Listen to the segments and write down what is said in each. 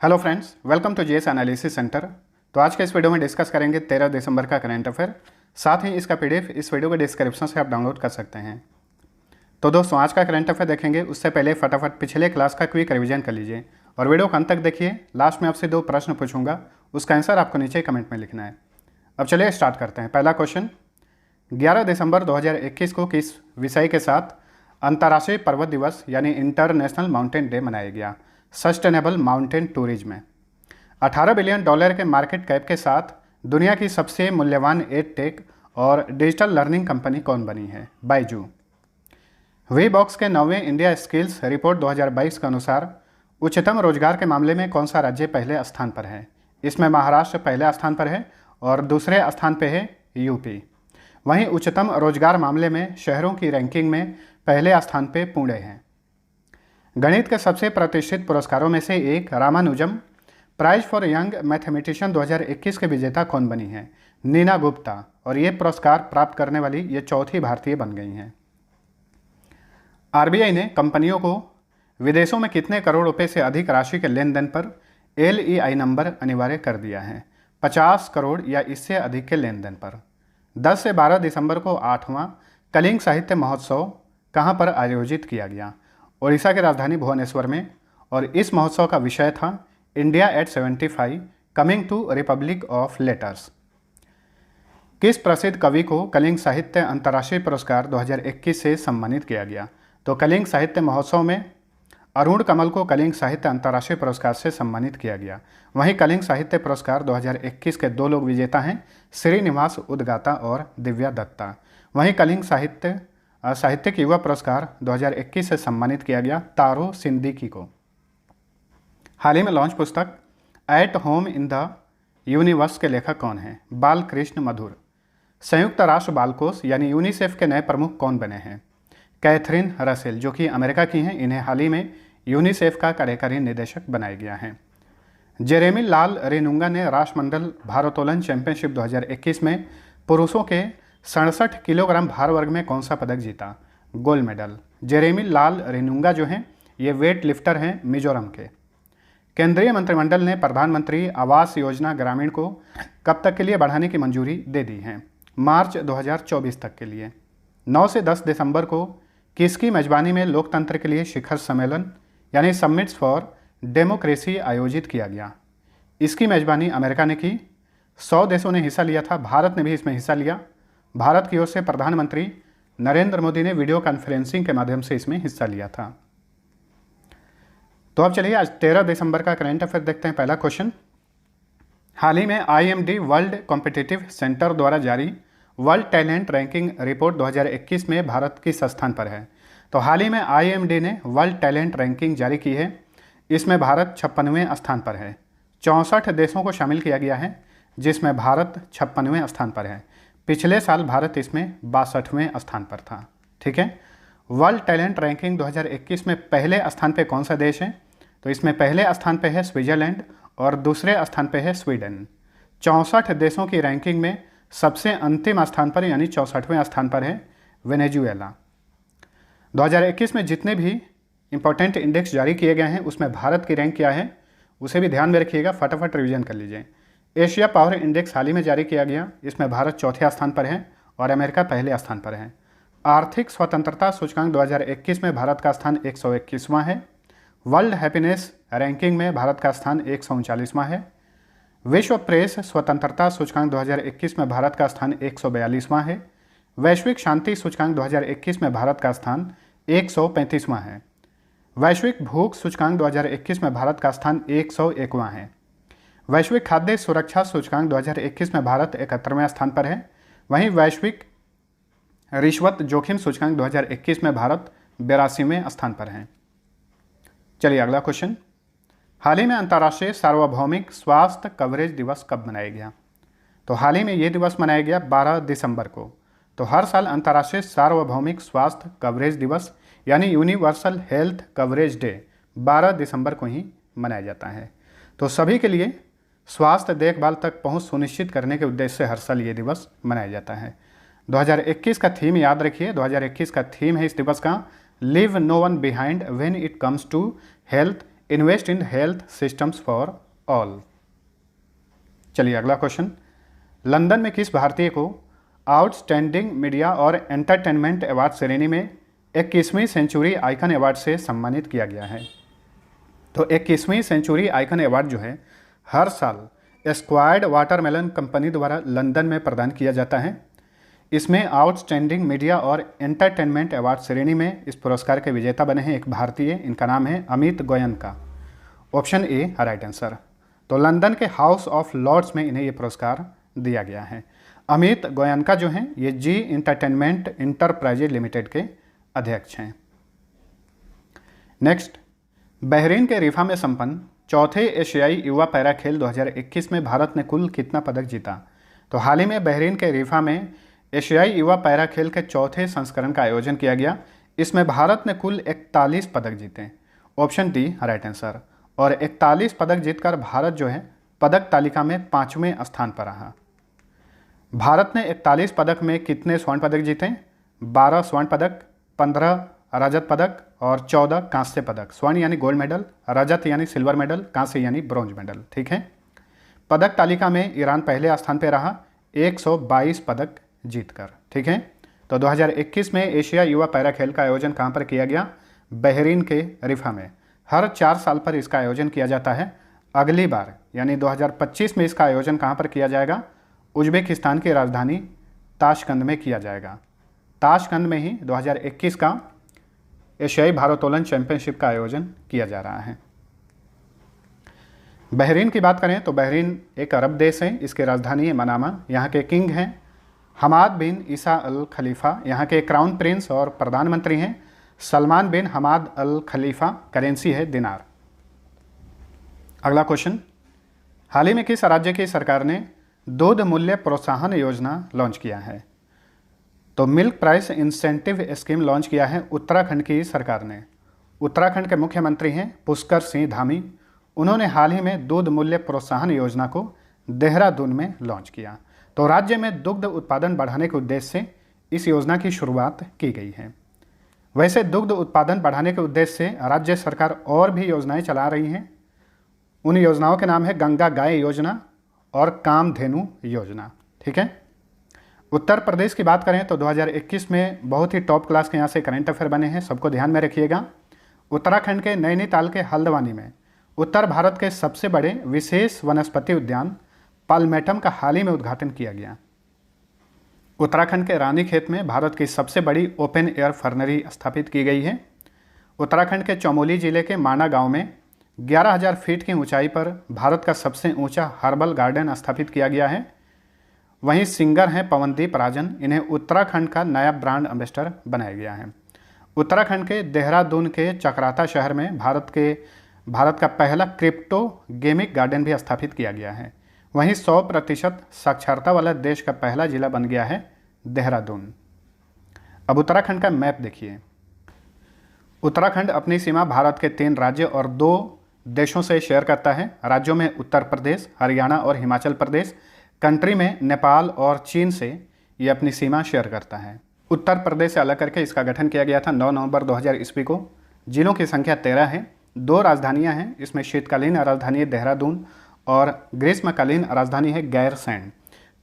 Hello friends, welcome to GS analysis centre. तो आज के इस वीडियो में डिस्कस करेंगे 13 दिसंबर का करंट अफेयर। साथ ही इसका पीडीएफ इस वीडियो के डिस्क्रिप्शन से आप डाउनलोड कर सकते हैं। तो दोस्तों, आज का करंट अफेयर देखेंगे उससे पहले फटाफट पिछले क्लास का क्विक रिवीजन कर लीजिए और वीडियो को अंत तक देखिए। लास्ट में आपसे 2 प्रश्न पूछूंगा, उसका आंसर आपको नीचे कमेंट में लिखना है। अब चलिए स्टार्ट करते हैं। पहला क्वेश्चन, 11 दिसंबर 2021 को किस विषय के साथ अंतर्राष्ट्रीय पर्वत दिवस यानी इंटरनेशनल माउंटेन डे मनाया गया? सस्टेनेबल माउंटेन टूरिज्म में। $18 बिलियन के मार्केट कैप के साथ दुनिया की सबसे मूल्यवान एड टेक और डिजिटल लर्निंग कंपनी कौन बनी है? बायजू। वी बॉक्स के 9वें इंडिया स्किल्स रिपोर्ट 2022 के अनुसार उच्चतम रोजगार के मामले में कौन सा राज्य पहले स्थान पर है? इसमें महाराष्ट्र पहले स्थान पर है और दूसरे स्थान पर है यूपी। वहीं उच्चतम रोजगार मामले में शहरों की रैंकिंग में पहले स्थान पर पुणे है। गणित के सबसे प्रतिष्ठित पुरस्कारों में से एक Ramanujan prize for young mathematician 2021 के विजेता कौन बनी है? नीना गुप्ता। और ये पुरस्कार प्राप्त करने वाली ये चौथी भारतीय बन गई हैं। आरबीआई ने कंपनियों को विदेशों में कितने करोड़ रुपए से अधिक राशि के लेन देन पर LEI नंबर अनिवार्य कर दिया है? 50 करोड़ या इससे अधिक के लेन देन पर। 10 से 12 दिसंबर को 8वां कलिंग साहित्य महोत्सव कहाँ पर आयोजित किया गया? ओडिशा की राजधानी भुवनेश्वर में। और इस महोत्सव का विषय था India at 75 coming to republic of letters. किस प्रसिद्ध कवि को कलिंग साहित्य अंतर्राष्ट्रीय पुरस्कार 2021 से सम्मानित किया गया? तो कलिंग साहित्य महोत्सव में अरुण कमल को कलिंग साहित्य अंतर्राष्ट्रीय पुरस्कार से सम्मानित किया गया। वहीं कलिंग साहित्य पुरस्कार 2021 के 2 लोग विजेता हैं, श्रीनिवास उद्गाता और दिव्या दत्ता। वहीं कलिंग साहित्यिक युवा पुरस्कार 2021 से सम्मानित किया गया तारो सिद्दीकी को। हाल ही में लॉन्च पुस्तक at home in the universe के लेखक कौन हैं? बालकृष्ण मधुर। संयुक्त राष्ट्र बाल कोष यानी यूनिसेफ के नए प्रमुख कौन बने हैं? कैथरीन रसेल, जो कि अमेरिका की हैं। इन्हें हाल ही में यूनिसेफ का कार्यकारी निदेशक बनाया गया है। जेरेमी लाल रेनुंगा ने राष्ट्रमंडल भारोत्तोलन चैंपियनशिप 2021 में पुरुषों के 67 किलोग्राम भार वर्ग में कौन सा पदक जीता? Gold medal. जेरेमी लाल रेनुंगा जो हैं ये वेट लिफ्टर हैं मिजोरम के। केंद्रीय मंत्रिमंडल ने प्रधानमंत्री आवास योजना ग्रामीण को कब तक के लिए बढ़ाने की मंजूरी दे दी है? मार्च 2024 तक के लिए। 9 से 10 दिसंबर को किसकी मेजबानी में लोकतंत्र के लिए शिखर सम्मेलन यानी समिट्स फॉर डेमोक्रेसी आयोजित किया गया? इसकी मेजबानी अमेरिका ने की। 100 देशों ने हिस्सा लिया था, भारत ने भी इसमें हिस्सा लिया। भारत की ओर से प्रधानमंत्री नरेंद्र मोदी ने वीडियो कॉन्फ्रेंसिंग के माध्यम से इसमें हिस्सा लिया था। तो अब चलिए आज 13 दिसंबर का करंट अफेयर देखते हैं। पहला क्वेश्चन, हाल ही में IMD वर्ल्ड कॉम्पिटिटिव सेंटर द्वारा जारी वर्ल्ड टैलेंट रैंकिंग रिपोर्ट 2021 में भारत किस स्थान पर है? तो हाल ही में IMD ने वर्ल्ड टैलेंट रैंकिंग जारी की है। इसमें भारत 56वें स्थान पर है। 64 देशों को शामिल किया गया है, जिसमें भारत 56वें स्थान पर है। पिछले साल भारत इसमें 62वें स्थान पर था। ठीक है। वर्ल्ड टैलेंट रैंकिंग 2021 में पहले स्थान पे कौन सा देश है? तो इसमें पहले स्थान पे है स्विट्जरलैंड और दूसरे स्थान पे है स्वीडन। 64 देशों की रैंकिंग में सबसे अंतिम स्थान पर यानी 64वें स्थान पर है वेनेजुएला। 2021 में जितने भी इंपॉर्टेंट इंडेक्स जारी किए गए हैं उसमें भारत की रैंक क्या है उसे भी ध्यान में रखिएगा, फटाफट रिवीजन कर लीजिए। एशिया पावर इंडेक्स हाल ही में जारी किया गया, इसमें भारत 4थे स्थान पर है और अमेरिका पहले स्थान पर है। आर्थिक स्वतंत्रता सूचकांक 2021 में भारत का स्थान 121वां है। वर्ल्ड हैप्पीनेस रैंकिंग में भारत का स्थान 139वां है। विश्व प्रेस स्वतंत्रता सूचकांक 2021 में भारत का स्थान 142वां है। वैश्विक शांति सूचकांक 2021 में भारत का स्थान 135वां है। वैश्विक भूख सूचकांक 2021 में भारत का स्थान 101वां है। वैश्विक खाद्य सुरक्षा सूचकांक 2021 में भारत 71वें स्थान पर है। वहीं वैश्विक रिश्वत जोखिम सूचकांक 2021 में भारत 82वें स्थान पर है। चलिए अगला क्वेश्चन, हाल ही में अंतर्राष्ट्रीय सार्वभौमिक स्वास्थ्य कवरेज दिवस कब मनाया गया? तो हाल ही में ये दिवस मनाया गया 12 दिसंबर को। तो हर साल अंतर्राष्ट्रीय सार्वभौमिक स्वास्थ्य कवरेज दिवस यानी यूनिवर्सल हेल्थ कवरेज डे 12 दिसंबर को ही मनाया जाता है। तो सभी के लिए स्वास्थ्य देखभाल तक पहुंच सुनिश्चित करने के उद्देश्य से हर साल ये दिवस मनाया जाता है। 2021 का थीम याद रखिए, 2021 का थीम है इस दिवस का live no one behind when it comes to health invest in health systems for all. चलिए अगला क्वेश्चन, लंदन में किस भारतीय को आउटस्टैंडिंग मीडिया और एंटरटेनमेंट अवार्ड श्रेणी में 21वीं सेंचुरी आइकन अवार्ड से सम्मानित किया गया है? तो 21वीं सेंचुरी आइकन अवार्ड जो है हर साल स्क्वायर्ड वाटरमेलन कंपनी द्वारा लंदन में प्रदान किया जाता है। इसमें आउटस्टैंडिंग मीडिया और एंटरटेनमेंट अवार्ड श्रेणी में इस पुरस्कार के विजेता बने हैं एक भारतीय, इनका नाम है Amit Goenka. Option A right answer. तो लंदन के हाउस ऑफ लॉर्ड्स में इन्हें ये पुरस्कार दिया गया है। अमित गोयनका जो हैं ये जी एंटरटेनमेंट इंटरप्राइजेज लिमिटेड के अध्यक्ष हैं। नेक्स्ट, बहरीन के रिफा में संपन्न चौथे एशियाई युवा पैरा खेल 2021 में भारत ने कुल कितना पदक जीता? तो हाल ही में बहरीन के रिफा में एशियाई युवा पैरा खेल के चौथे संस्करण का आयोजन किया गया। इसमें भारत ने कुल 41 पदक जीते। Option D right answer. और 41 पदक जीतकर भारत जो है पदक तालिका में 5वें स्थान पर रहा। भारत ने 41 पदक में कितने स्वर्ण पदक जीते? 12 स्वर्ण पदक, 15 रजत पदक और 14 कांस्य पदक। स्वर्ण यानी गोल्ड मेडल, रजत यानी सिल्वर मेडल, कांस्य यानी ब्रॉन्ज मेडल। ठीक है। पदक तालिका में ईरान पहले स्थान पर रहा 122 पदक जीतकर। ठीक है। तो 2021 में एशिया युवा पैरा खेल का आयोजन कहाँ पर किया गया? बहरीन के रिफा में। हर 4 साल पर इसका आयोजन किया जाता है। अगली बार यानी 2025 में इसका आयोजन कहाँ पर किया जाएगा? उज्बेकिस्तान की राजधानी ताशकंद में किया जाएगा। ताशकंद में ही 2021 का एशियाई भारोत्तोलन चैंपियनशिप का आयोजन किया जा रहा है। बहरीन की बात करें तो बहरीन एक अरब देश है। इसकी राजधानी है मनामा। यहाँ के किंग हैं हमाद बिन ईसा अल खलीफा। यहाँ के क्राउन प्रिंस और प्रधानमंत्री हैं सलमान बिन हमाद अल खलीफा। करेंसी है दिनार। अगला क्वेश्चन, हाल ही में किस राज्य की सरकार ने दूध मूल्य प्रोत्साहन योजना लॉन्च किया है? तो milk price incentive scheme launch किया है उत्तराखंड की सरकार ने। उत्तराखंड के मुख्यमंत्री हैं पुष्कर सिंह धामी। उन्होंने हाल ही में दूध मूल्य प्रोत्साहन योजना को देहरादून में लॉन्च किया। तो राज्य में दुग्ध उत्पादन बढ़ाने के उद्देश्य से इस योजना की शुरुआत की गई है। वैसे दुग्ध उत्पादन बढ़ाने के उद्देश्य से राज्य सरकार और भी योजनाएं चला रही हैं। उन योजनाओं के नाम है गंगा गाय योजना और कामधेनु योजना। ठीक है। उत्तर प्रदेश की बात करें तो 2021 में बहुत ही टॉप क्लास के यहाँ से करंट अफेयर बने हैं, सबको ध्यान में रखिएगा। उत्तराखंड के नैनीताल के हल्द्वानी में उत्तर भारत के सबसे बड़े विशेष वनस्पति उद्यान पालमेटम का हाल ही में उद्घाटन किया गया। उत्तराखंड के रानीखेत में भारत की सबसे बड़ी ओपन एयर फर्नरी स्थापित की गई है। उत्तराखंड के चमोली जिले के माना गांव में 11,000 फीट की ऊंचाई पर भारत का सबसे ऊंचा हर्बल गार्डन स्थापित किया गया है। वहीं सिंगर हैं पवनदीप राजन। इन्हें उत्तराखंड का नया ब्रांड एम्बेसडर बनाया गया है। उत्तराखंड के देहरादून के चकराता शहर में भारत का पहला क्रिप्टो गेमिक गार्डन भी स्थापित किया गया है। वहीं 100% साक्षरता वाला देश का पहला जिला बन गया है देहरादून। अब उत्तराखंड का मैप देखिए। उत्तराखंड अपनी सीमा भारत के 3 राज्य और 2 देशों से शेयर करता है। राज्यों में उत्तर प्रदेश, हरियाणा और हिमाचल प्रदेश। कंट्री में नेपाल और चीन से ये अपनी सीमा शेयर करता है। उत्तर प्रदेश से अलग करके इसका गठन किया गया था 9 नवंबर 2000 ईस्वी को। जिलों की संख्या 13 है। 2 राजधानियां हैं। इसमें शीतकालीन राजधानी है देहरादून और ग्रीष्मकालीन राजधानी है गैरसैंण।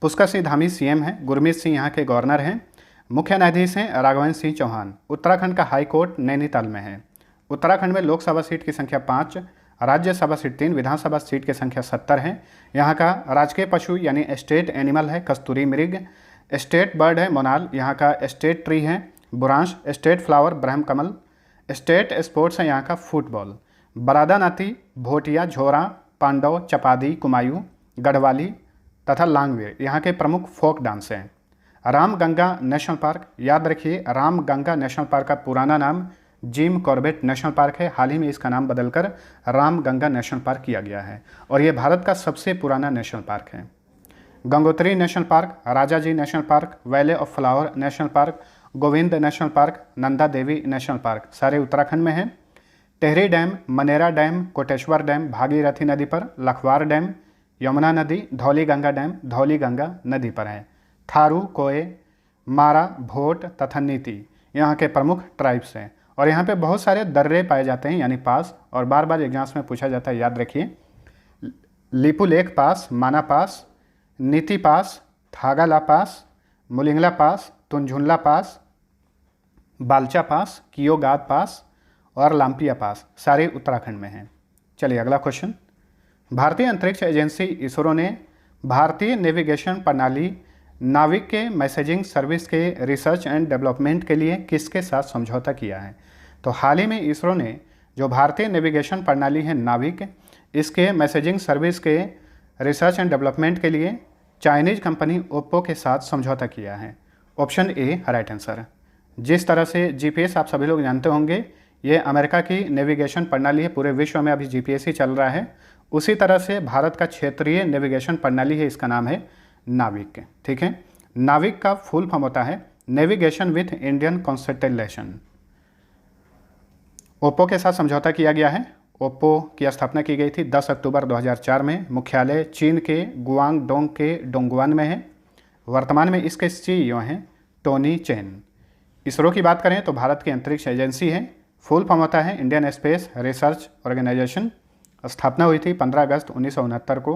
पुष्कर सिंह धामी सीएम हैं। गुरमीत सिंह यहाँ के गवर्नर हैं। मुख्य न्यायाधीश हैं राघवेंद्र सिंह चौहान। उत्तराखंड का हाई कोर्ट नैनीताल में है। उत्तराखंड में लोकसभा सीट की संख्या 5, राज्यसभा सीट 3, विधानसभा सीट की संख्या 70 है। यहाँ का राजकीय पशु यानी स्टेट एनिमल है कस्तूरी मृग। स्टेट बर्ड है मोनाल। यहाँ का स्टेट ट्री है बुरांश। स्टेट फ्लावर ब्रह्म कमल। स्टेट स्पोर्ट्स है यहाँ का फुटबॉल। बरादानाथी, भोटिया, झोरा, पांडव, चपादी, कुमायूं, गढ़वाली तथा लांगवीर यहाँ के प्रमुख फोक डांस हैं। रामगंगा नेशनल पार्क, याद रखिए रामगंगा नेशनल पार्क का पुराना नाम जिम कॉर्बेट नेशनल पार्क है। हाल ही में इसका नाम बदलकर रामगंगा नेशनल पार्क किया गया है और ये भारत का सबसे पुराना नेशनल पार्क है। Gangotri national park, Rajaji national park, valley of flower national park, Govind national park, Nanda Devi national park सारे उत्तराखंड में हैं। Tehri dam, Manera dam, Koteshwar dam Bhagirathi नदी पर, लखवार डैम यमुना नदी, धौली गंगा डैम धौली गंगा नदी पर है। थारू, कोए, मारा, भोट तथा नीति यहाँ के प्रमुख ट्राइब्स हैं और यहाँ पे बहुत सारे दर्रे पाए जाते हैं यानी पास, और बार बार एग्जाम्स में पूछा जाता है, याद रखिए। लिपुलेख पास, माना पास, नीति पास, थागाला पास, मुलिंगला पास, तुंजुनला पास, बालचा पास, कियोगाद पास और लाम्पिया पास, सारे उत्तराखंड में हैं। चलिए अगला क्वेश्चन। भारतीय अंतरिक्ष एजेंसी इसरो ने भारतीय नेविगेशन प्रणाली नाविक के मैसेजिंग सर्विस के रिसर्च एंड डेवलपमेंट के लिए किसके साथ समझौता किया है? तो हाल ही में इसरो ने जो भारतीय नेविगेशन प्रणाली है नाविक, इसके मैसेजिंग सर्विस के रिसर्च एंड डेवलपमेंट के लिए चाइनीज कंपनी ओप्पो के साथ समझौता किया है। Option A right answer. जिस तरह से जीपीएस आप सभी लोग जानते होंगे, ये अमेरिका की नेविगेशन प्रणाली है, पूरे विश्व में अभी जीपीएस ही चल रहा है। उसी तरह से भारत का क्षेत्रीय नेविगेशन प्रणाली है, इसका नाम है नाविक। ठीक है, नाविक का फुल फॉर्म होता है navigation with Indian constellation. Oppo के साथ समझौता किया गया है। ओप्पो की स्थापना की गई थी 10 अक्टूबर 2004 में। मुख्यालय चीन के गुआंगडोंग के डोंगवान में है। वर्तमान में इसके सीईओ हैं टोनी चेन। इसरो की बात करें तो भारत की अंतरिक्ष एजेंसी है। फुल फॉर्म होता है इंडियन स्पेस रिसर्च ऑर्गेनाइजेशन। स्थापना हुई थी 15 अगस्त 1969 को।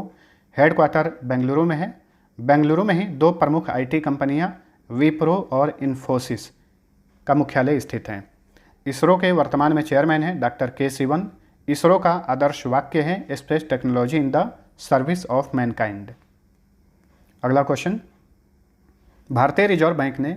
हेडक्वार्टर बेंगलुरु में है। बेंगलुरु में ही दो प्रमुख आईटी कंपनियां विप्रो और इन्फोसिस का मुख्यालय स्थित है। इसरो के वर्तमान में चेयरमैन हैं डॉक्टर के सिवन। इसरो का आदर्श वाक्य है space technology in the service of Mankind. अगला क्वेश्चन। भारतीय रिजर्व बैंक ने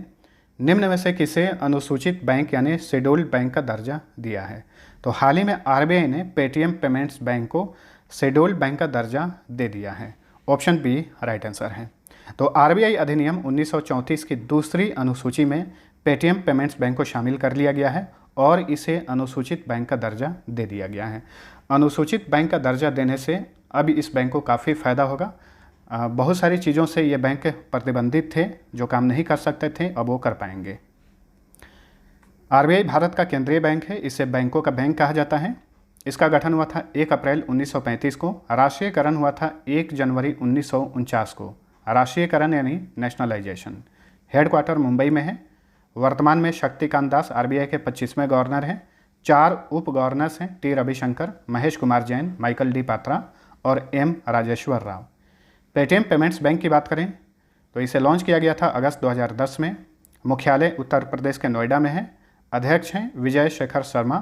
निम्न में से किसे अनुसूचित बैंक यानी शेड्यूल्ड बैंक का दर्जा दिया है? तो हाल ही में आरबीआई ने पेटीएम पेमेंट्स बैंक को शेड्यूल्ड बैंक का दर्जा दे दिया है। ऑप्शन बी राइट आंसर है। तो आरबीआई अधिनियम 1934 की दूसरी अनुसूची में पेटीएम पेमेंट्स बैंक को शामिल कर लिया गया है और इसे अनुसूचित बैंक का दर्जा दे दिया गया है। अनुसूचित बैंक का दर्जा देने से अब इस बैंक को काफ़ी फ़ायदा होगा। बहुत सारी चीज़ों से ये बैंक प्रतिबंधित थे, जो काम नहीं कर सकते थे, अब वो कर पाएंगे। आरबीआई भारत का केंद्रीय बैंक है। इसे बैंकों का बैंक कहा जाता है। इसका गठन हुआ था 1 अप्रैल 1935 को। राष्ट्रीयकरण हुआ था 1 जनवरी 1949 को। राष्ट्रीयकरण यानी नेशनलाइजेशन। हेडक्वार्टर मुंबई में है। वर्तमान में शक्तिकांत दास आरबीआई के 25वें गवर्नर हैं। 4 उप गवर्नर्स हैं, T Ravishankar, Mahesh Kumar Jain, Michael D Patra और M Rajeshwar Rao. Paytm payments bank की बात करें तो इसे लॉन्च किया गया था अगस्त 2010 में। मुख्यालय उत्तर प्रदेश के नोएडा में है। अध्यक्ष हैं विजय शेखर शर्मा।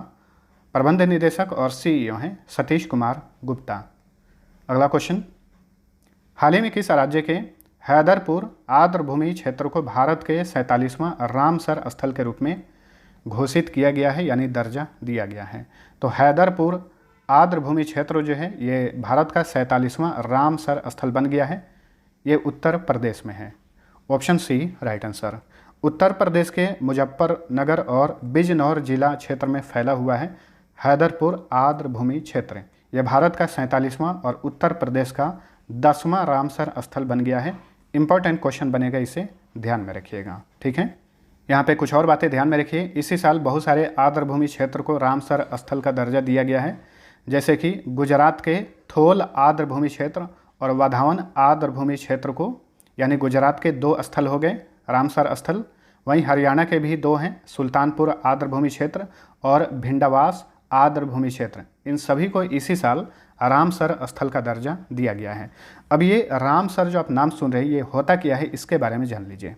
प्रबंध निदेशक और सीईओ हैं सतीश कुमार गुप्ता। अगला क्वेश्चन। हाल ही में किस राज्य के हैदरपुर आर्द्रभूमि क्षेत्र को भारत के 47वां रामसर स्थल के रूप में घोषित किया गया है यानी दर्जा दिया गया है? तो हैदरपुर आर्द्रभूमि क्षेत्र जो है ये भारत का 47वां रामसर स्थल बन गया है। ये उत्तर प्रदेश में है। Option C right answer. Uttar Pradesh के मुजफ्फरनगर और बिजनौर जिला क्षेत्र में फैला हुआ है हैदरपुर आर्द्रभूमि क्षेत्र। यह भारत का 47वां और उत्तर प्रदेश का 10वां रामसर स्थल बन गया है। इंपॉर्टेंट क्वेश्चन बनेगा, इसे ध्यान में रखिएगा। ठीक है, यहाँ पे कुछ और बातें ध्यान में रखिए। इसी साल बहुत सारे आर्द्रभूमि क्षेत्र को रामसर स्थल का दर्जा दिया गया है, जैसे कि गुजरात के थोल आर्द्रभूमि क्षेत्र और वधावन आर्द्रभूमि क्षेत्र को, यानी गुजरात के 2 स्थल हो गए रामसर स्थल। वहीं हरियाणा के भी 2 हैं, सुल्तानपुर आर्द्रभूमि क्षेत्र और भिंडावास आर्द्रभूमि क्षेत्र। इन सभी को इसी साल रामसर स्थल का दर्जा दिया गया है। अब ये रामसर जो आप नाम सुन रहे हैं, ये होता क्या है इसके बारे में जान लीजिए।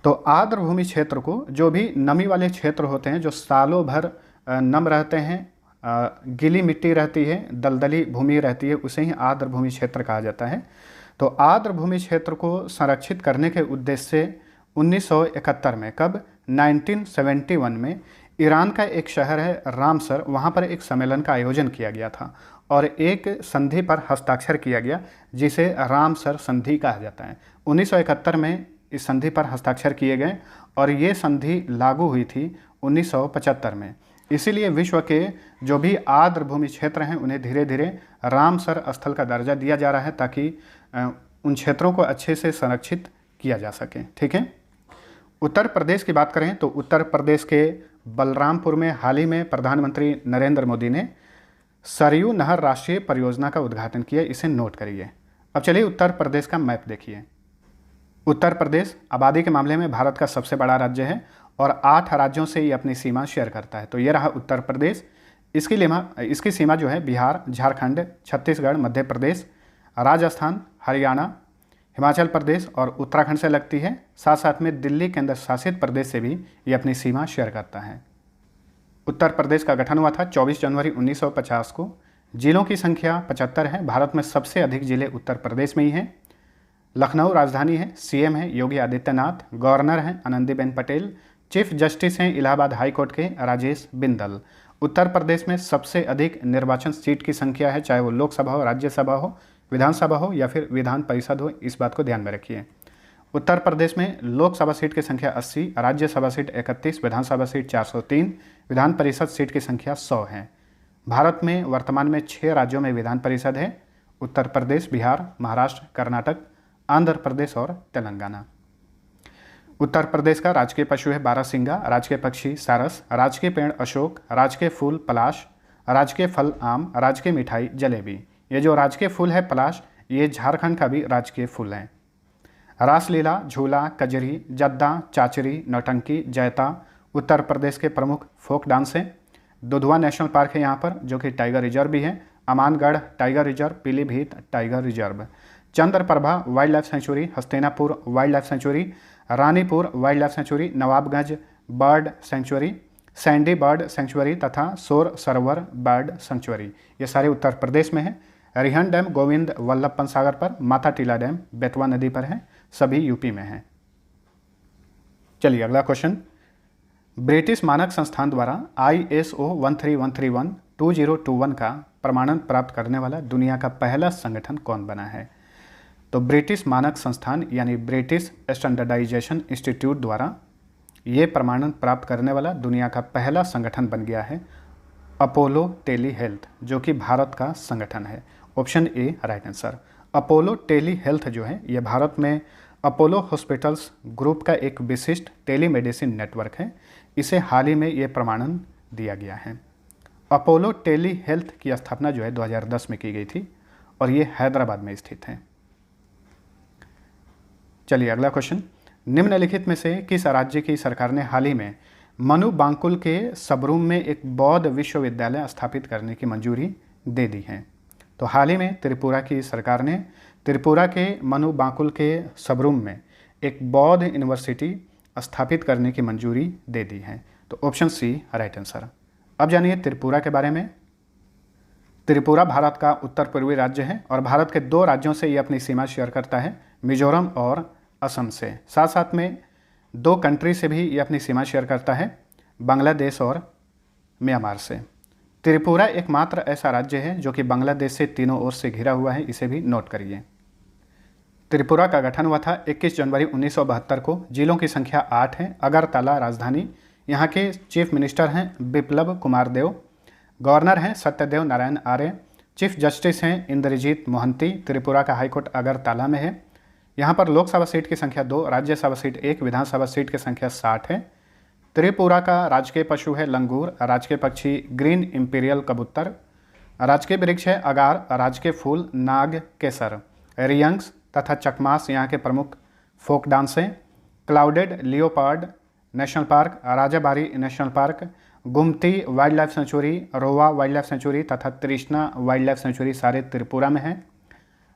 तो आर्द्रभूमि क्षेत्र को, जो भी नमी वाले क्षेत्र होते हैं जो सालों भर नम रहते हैं, गीली मिट्टी रहती है, दलदली भूमि रहती है, उसे ही आर्द्रभूमि क्षेत्र कहा जाता है। तो आर्द्रभूमि क्षेत्र को संरक्षित करने के उद्देश्य से 1971 में, कब 1971 में ईरान का एक शहर है रामसर, वहाँ पर एक सम्मेलन का आयोजन किया गया था और एक संधि पर हस्ताक्षर किया गया जिसे रामसर संधि कहा जाता है। 1971 में इस संधि पर हस्ताक्षर किए गए और ये संधि लागू हुई थी 1975 में। इसीलिए विश्व के जो भी आर्द्रभूमि क्षेत्र हैं उन्हें धीरे धीरे रामसर स्थल का दर्जा दिया जा रहा है ताकि उन क्षेत्रों को अच्छे से संरक्षित किया जा सके। ठीक है, उत्तर प्रदेश की बात करें तो उत्तर प्रदेश के बलरामपुर में हाल ही में प्रधानमंत्री नरेंद्र मोदी ने सरयू नहर राष्ट्रीय परियोजना का उद्घाटन किया। इसे नोट करिए। अब चलिए उत्तर प्रदेश का मैप देखिए। उत्तर प्रदेश आबादी के मामले में भारत का सबसे बड़ा राज्य है और 8 राज्यों से ये अपनी सीमा शेयर करता है। तो ये रहा उत्तर प्रदेश। इसकी सीमा जो है बिहार, झारखंड, छत्तीसगढ़, मध्य प्रदेश, राजस्थान, हरियाणा, हिमाचल प्रदेश और उत्तराखंड से लगती है। साथ साथ में दिल्ली केंद्र शासित प्रदेश से भी ये अपनी सीमा शेयर करता है। उत्तर प्रदेश का गठन हुआ था 24 जनवरी 1950 को। जिलों की संख्या 75 है। भारत में सबसे अधिक जिले उत्तर प्रदेश में ही हैं। लखनऊ राजधानी है। सीएम है योगी आदित्यनाथ। गवर्नर हैं आनंदीबेन पटेल। चीफ जस्टिस हैं इलाहाबाद हाई कोर्ट के राजेश बिंदल। उत्तर प्रदेश में सबसे अधिक निर्वाचन सीट की संख्या है, चाहे वो लोकसभा हो, राज्यसभा हो, विधानसभा हो या फिर विधान परिषद हो। इस बात को ध्यान में रखिए। उत्तर प्रदेश में लोकसभा सीट की संख्या 80, राज्यसभा सीट 31, विधानसभा सीट 403, विधान परिषद सीट की संख्या 100 है। भारत में वर्तमान में 6 राज्यों में विधान परिषद है: उत्तर प्रदेश, बिहार, महाराष्ट्र, कर्नाटक, आंध्र प्रदेश और तेलंगाना। उत्तर प्रदेश का राजकीय पशु है बारहसिंगा, राजकीय पक्षी सारस, राजकीय पेड़ अशोक, राजकीय फूल पलाश, राजकीय फल आम, राजकीय मिठाई जलेबी। ये जो राजकीय फूल है पलाश, ये झारखंड का भी राजकीय फूल है। रासलीला, झूला, कजरी, जद्दा, चाचरी, नौटंकी, जैता उत्तर प्रदेश के प्रमुख फोक डांस हैं। दुधवा नेशनल पार्क है यहाँ पर, जो कि टाइगर रिजर्व भी है। Amangarh tiger reserve, Pilibhit tiger reserve, Chandraprabha wild life sanctuary, Hastinapur wild life sanctuary, Ranipur wild life sanctuary, Nawabganj bird sanctuary, Sandy bird sanctuary तथा सोर सरोवर बर्ड सेंचुरी, ये सारे उत्तर प्रदेश में हैं। रिहन डैम गोविंद वल्लभ पंत सागर पर, माता टीला डैम बेतवा नदी पर है, सभी यूपी में हैं। चलिए अगला क्वेश्चन। ब्रिटिश मानक संस्थान द्वारा ISO 13131-2021 का प्रमाणन प्राप्त करने वाला दुनिया का पहला संगठन कौन बना है? तो ब्रिटिश मानक संस्थान यानी ब्रिटिश स्टैंडर्डाइजेशन इंस्टीट्यूट द्वारा ये प्रमाणन प्राप्त करने वाला दुनिया का पहला संगठन बन गया है अपोलो टेली हेल्थ, जो कि भारत का संगठन है। Option A right answer. Apollo tele health जो है ये भारत में अपोलो हॉस्पिटल्स ग्रुप का एक विशिष्ट टेलीमेडिसिन नेटवर्क है। इसे हाल ही में ये प्रमाणन दिया गया है। अपोलो टेली हेल्थ की स्थापना जो है 2010 में की गई थी और ये हैदराबाद में स्थित है। चलिए अगला क्वेश्चन। निम्नलिखित में से किस राज्य की सरकार ने हाल ही में मनु बांकुल के सबरूम में एक बौद्ध विश्वविद्यालय स्थापित करने की मंजूरी दे दी है? तो हाल ही में त्रिपुरा की सरकार ने त्रिपुरा के मनु बांकुल के सबरूम में एक बौद्ध यूनिवर्सिटी स्थापित करने की मंजूरी दे दी है। तो ऑप्शन सी राइट आंसर। अब जानिए त्रिपुरा के बारे में। त्रिपुरा भारत का उत्तर पूर्वी राज्य है और भारत के 2 राज्यों से ये अपनी सीमा शेयर करता है, मिजोरम और असम से। साथ साथ में 2 कंट्री से भी ये अपनी सीमा शेयर करता है, बांग्लादेश और म्यांमार से। त्रिपुरा एकमात्र ऐसा राज्य है जो कि बांग्लादेश से तीनों ओर से घिरा हुआ है, इसे भी नोट करिए। त्रिपुरा का गठन हुआ था 21 जनवरी 1972 को। जिलों की संख्या 8 है। अगरतला राजधानी। यहाँ के चीफ मिनिस्टर हैं बिप्लब कुमार देव। गवर्नर हैं सत्यदेव नारायण आर्य। चीफ जस्टिस हैं इंद्रजीत मोहंती। त्रिपुरा का हाईकोर्ट अगरतला में है। यहाँ पर लोकसभा सीट की संख्या 2, राज्यसभा सीट 1, विधानसभा सीट की संख्या 60 है। त्रिपुरा का राजकीय पशु है लंगूर, राजकीय पक्षी ग्रीन इंपीरियल कबूतर, राजकीय वृक्ष है अगार, राजकीय फूल नाग केसर। रियंग्स तथा चकमास यहाँ के प्रमुख फोक डांस हैं। Clouded leopard national park, Rajbari national park, Gumti wildlife sanctuary, Rowa wildlife sanctuary तथा तृष्णा वाइल्ड लाइफ सेंचुरी सारे त्रिपुरा में हैं।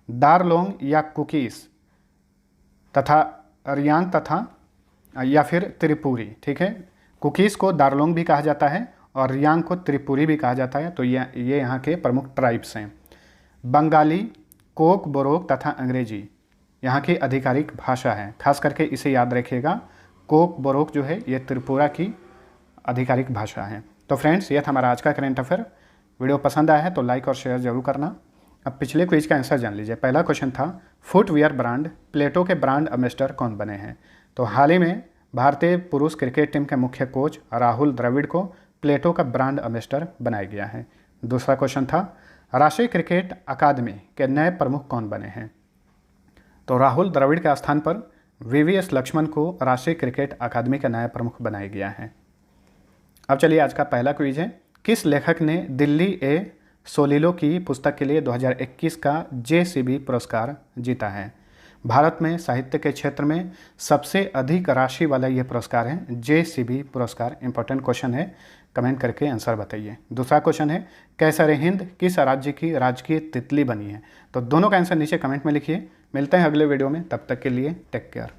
दारलोंग या कुकीस तथा रियांग तथा या फिर त्रिपुरी, ठीक है। कुकीज़ को दारलोंग भी कहा जाता है और रियांग को त्रिपुरी भी कहा जाता है। तो ये यहाँ के प्रमुख ट्राइब्स हैं। बंगाली, कोक बोरोक तथा अंग्रेजी यहाँ की आधिकारिक भाषा है। खास करके इसे याद रखिएगा, कोक बोरोक जो है ये त्रिपुरा की आधिकारिक भाषा है। तो फ्रेंड्स, ये था हमारा आज का करेंट अफेयर। वीडियो पसंद आया है तो लाइक और शेयर जरूर करना। अब पिछले क्विज का आंसर जान लीजिए। पहला क्वेश्चन था फुटवियर ब्रांड प्लेटो के ब्रांड एम्बेसडर कौन बने हैं? तो हाल ही में भारतीय पुरुष क्रिकेट टीम के मुख्य कोच राहुल द्रविड़ को प्लेटो का ब्रांड एम्बेसडर बनाया गया है। दूसरा क्वेश्चन था राष्ट्रीय क्रिकेट अकादमी के नए प्रमुख कौन बने हैं? तो राहुल द्रविड़ के स्थान पर VVS लक्ष्मण को राष्ट्रीय क्रिकेट अकादमी का नया प्रमुख बनाया गया है। अब चलिए आज का पहला क्विज है। किस लेखक ने दिल्ली ए सोलिलो की पुस्तक के लिए 2021 का JCB पुरस्कार जीता है? भारत में साहित्य के क्षेत्र में सबसे अधिक राशि वाला ये पुरस्कार है JCB पुरस्कार। इंपॉर्टेंट क्वेश्चन है, कमेंट करके आंसर बताइए। दूसरा क्वेश्चन है कैसर हिंद किस राज्य की राजकीय तितली बनी है? तो दोनों का आंसर नीचे कमेंट में लिखिए। मिलते हैं अगले वीडियो में, तब तक के लिए टेक केयर।